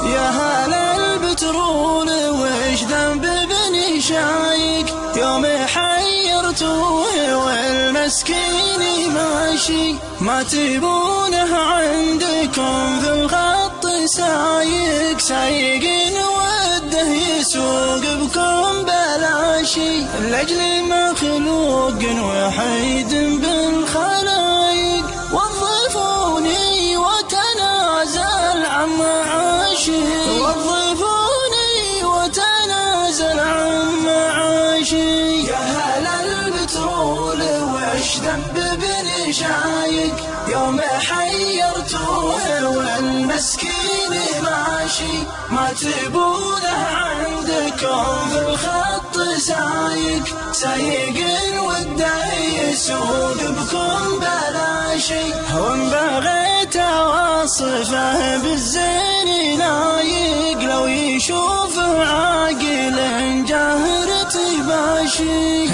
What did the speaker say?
يا هلا البترول وش ذنب بني شايك يوم حيرتوه والمسكين ماشي ما تبونه عندكم في الخط سايق وده يسوق بكم بلاشي لأجل مخلوق وحيد بالخلايق وظفوني وتنازل عن معاشي يا هلا البترول وش ذنب بني شايق يوم حيرتوه والمسكين ماشي ما تبونه عندكم في الخط سايق وده يسوق بكم بلاشي وان بغيت اوصفه بالزين لايق لو يشوف عاقل جاهرتي باشي